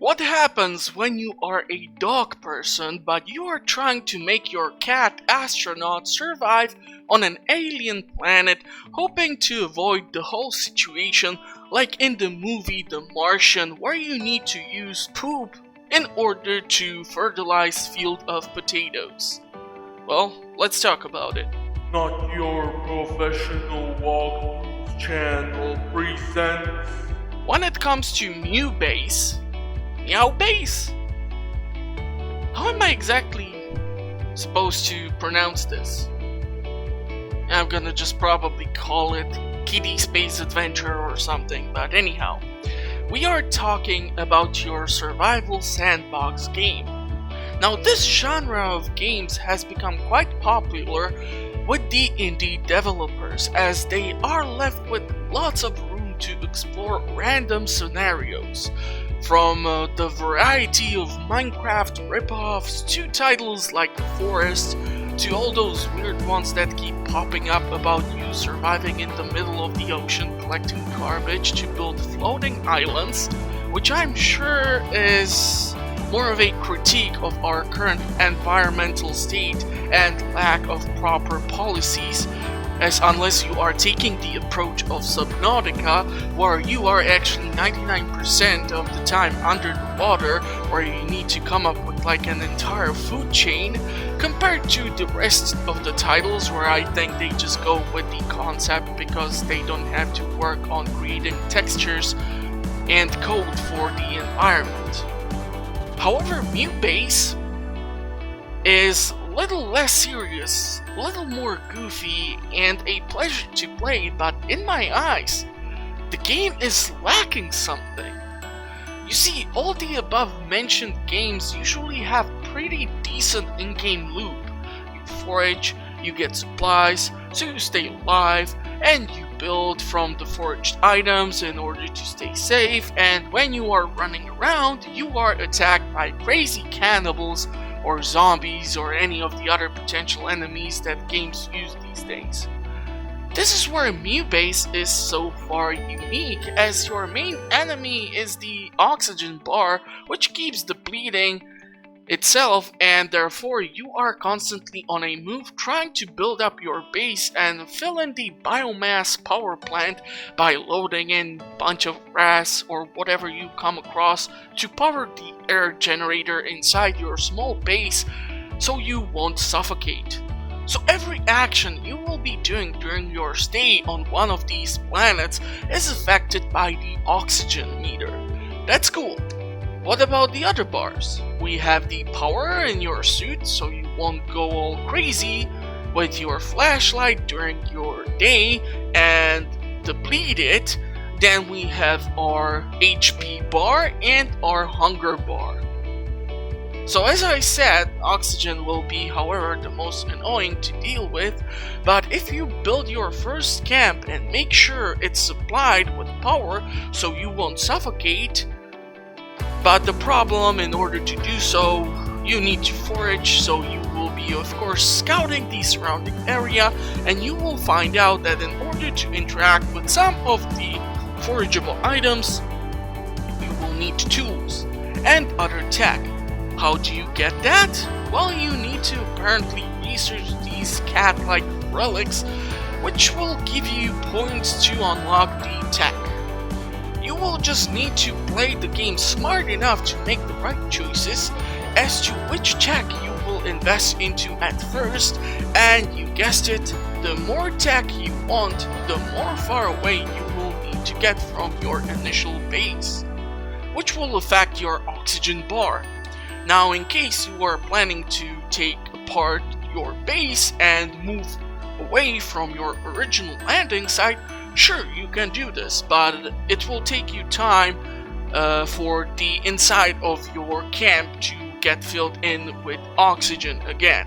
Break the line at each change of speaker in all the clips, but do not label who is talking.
What happens when you are a dog person but you are trying to make your cat astronaut survive on an alien planet, hoping to avoid the whole situation like in the movie The Martian, where you need to use poop in order to fertilize field of potatoes? Well, let's talk about it.
Not your professional walkthroughs channel presents.
When it comes to MewnBase, how am I exactly supposed to pronounce this? I'm gonna just probably call it Kitty Space Adventure or something, but anyhow, we are talking about your survival sandbox game. Now, this genre of games has become quite popular with the indie developers, as they are left with lots of room to explore random scenarios. From the variety of Minecraft ripoffs to titles like The Forest, to all those weird ones that keep popping up about you surviving in the middle of the ocean collecting garbage to build floating islands, which I'm sure is more of a critique of our current environmental state and lack of proper policies, as unless you are taking the approach of Subnautica, where you are actually 99% of the time under the water, where you need to come up with like an entire food chain, compared to the rest of the titles where I think they just go with the concept because they don't have to work on creating textures and code for the environment. However, MewnBase is little less serious, little more goofy, and a pleasure to play, but in my eyes, the game is lacking something. You see, all the above mentioned games usually have pretty decent in-game loot. You forage, you get supplies, so you stay alive, and you build from the foraged items in order to stay safe, and when you are running around, you are attacked by crazy cannibals or zombies or any of the other potential enemies that games use these days. This is where MewnBase is so far unique, as your main enemy is the oxygen bar, which keeps depleting itself, and therefore you are constantly on a move trying to build up your base and fill in the biomass power plant by loading in a bunch of grass or whatever you come across to power the air generator inside your small base so you won't suffocate. So every action you will be doing during your stay on one of these planets is affected by the oxygen meter. That's cool. What about the other bars? We have the power in your suit, so you won't go all crazy with your flashlight during your day and deplete it. Then we have our HP bar and our hunger bar. So as I said, oxygen will be, however, the most annoying to deal with, but if you build your first camp and make sure it's supplied with power so you won't suffocate, but the problem, in order to do so, you need to forage, so you will be of course scouting the surrounding area, and you will find out that in order to interact with some of the forageable items, you will need tools and other tech. How do you get that? Well, you need to apparently research these cat-like relics, which will give you points to unlock the tech. You will just need to play the game smart enough to make the right choices as to which tech you will invest into at first, and you guessed it, the more tech you want, the more far away you will need to get from your initial base, which will affect your oxygen bar. Now, in case you are planning to take apart your base and move away from your original landing site, sure, you can do this, but it will take you time for the inside of your camp to get filled in with oxygen again.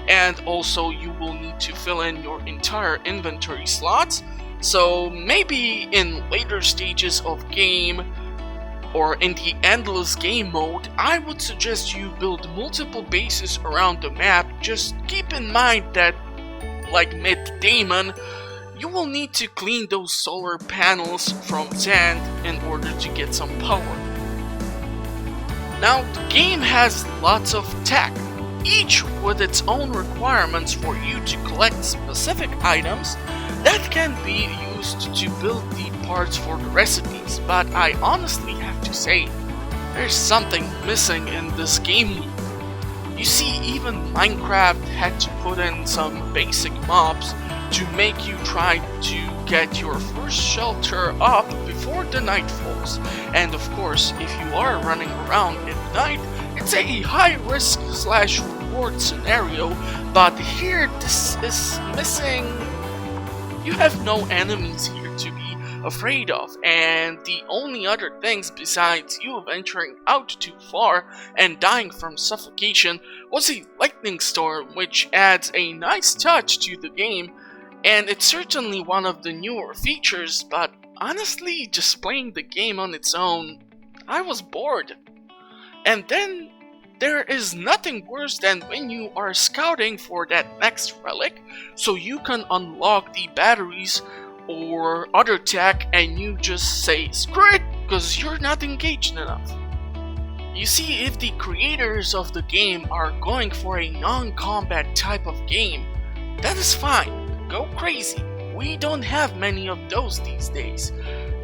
And also you will need to fill in your entire inventory slots, so maybe in later stages of game or in the endless game mode, I would suggest you build multiple bases around the map. Just keep in mind that, like mid-Damon, you will need to clean those solar panels from sand in order to get some power. Now, the game has lots of tech, each with its own requirements for you to collect specific items that can be used to build the parts for the recipes, but I honestly have to say, there's something missing in this game loop. You see, even Minecraft had to put in some basic mobs to make you try to get your first shelter up before the night falls. And of course, if you are running around at night, it's a high risk / reward scenario, but here this is missing. You have no enemies here to be afraid of, and the only other things besides you venturing out too far and dying from suffocation was a lightning storm, which adds a nice touch to the game, and it's certainly one of the newer features, but honestly, just playing the game on its own, I was bored. And then there is nothing worse than when you are scouting for that next relic so you can unlock the batteries or other tech and you just say screw it because you're not engaged enough. You see, if the creators of the game are going for a non-combat type of game, that is fine, go crazy. We don't have many of those these days.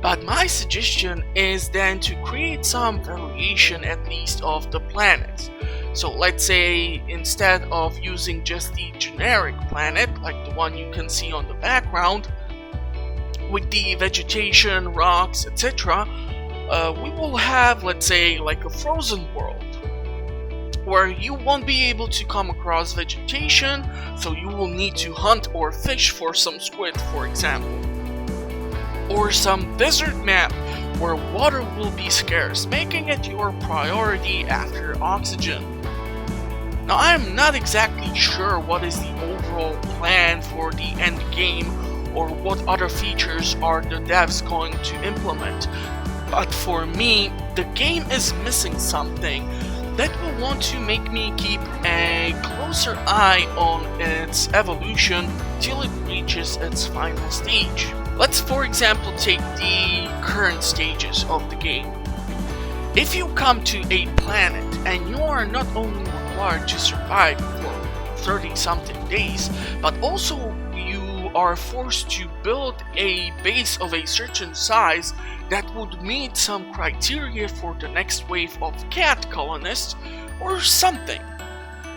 But my suggestion is then to create some variation at least of the planets. So let's say instead of using just the generic planet, like the one you can see on the background, with the vegetation, rocks, etc., we will have, let's say, like a frozen world, where you won't be able to come across vegetation, so you will need to hunt or fish for some squid, for example. Or some desert map where water will be scarce, making it your priority after oxygen. Now, I am not exactly sure what is the overall plan for the end game or what other features are the devs going to implement, but for me, the game is missing something that will want to make me keep a closer eye on its evolution till it reaches its final stage. Let's for example take the current stages of the game. If you come to a planet and you are not only required to survive for 30 something days, but also you are forced to build a base of a certain size that would meet some criteria for the next wave of cat colonists or something.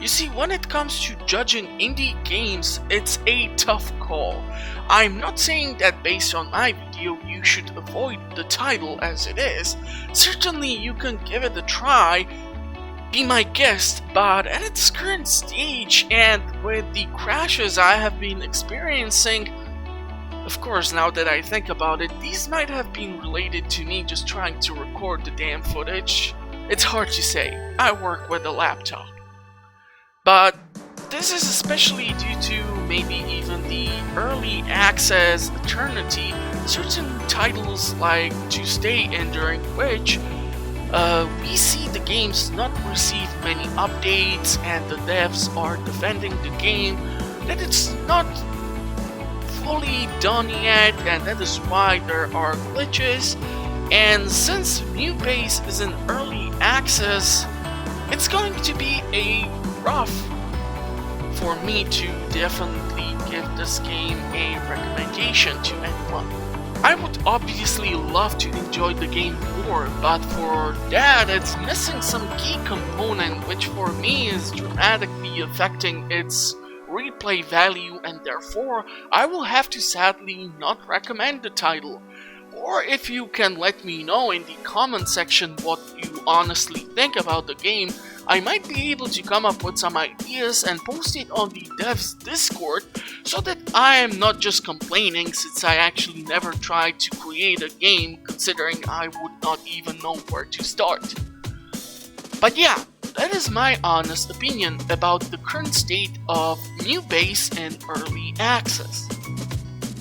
You see, when it comes to judging indie games, it's a tough call. I'm not saying that based on my video you should avoid the title as it is. Certainly you can give it a try, be my guest, but at its current stage and with the crashes I have been experiencing, of course, now that I think about it, these might have been related to me just trying to record the damn footage. It's hard to say. I work with a laptop. But this is especially due to maybe even the early access eternity, certain titles like To Stay In, during which we see the games not receive many updates and the devs are defending the game that it's not fully done yet, and that is why there are glitches. And since MewnBase is in early access, it's going to be a rough for me to definitely give this game a recommendation to anyone. I would obviously love to enjoy the game more, but for that it's missing some key component which for me is dramatically affecting its replay value, and therefore I will have to sadly not recommend the title. Or if you can let me know in the comment section what you honestly think about the game, I might be able to come up with some ideas and post it on the devs Discord so that I am not just complaining, since I actually never tried to create a game, considering I would not even know where to start. But yeah, that is my honest opinion about the current state of MewnBase in early access.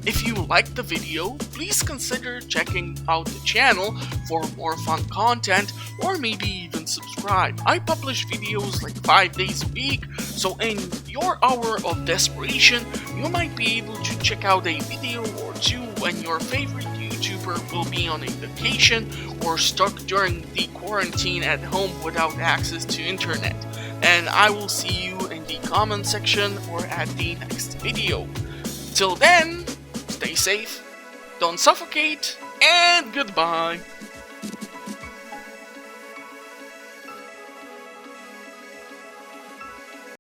If you liked the video, please consider checking out the channel for more fun content, or maybe even subscribe. I publish videos like 5 days a week, so in your hour of desperation, you might be able to check out a video or two when your favorite YouTube YouTuber will be on a vacation or stuck during the quarantine at home without access to internet. And I will see you in the comment section or at the next video. Till then, stay safe, don't suffocate, and goodbye.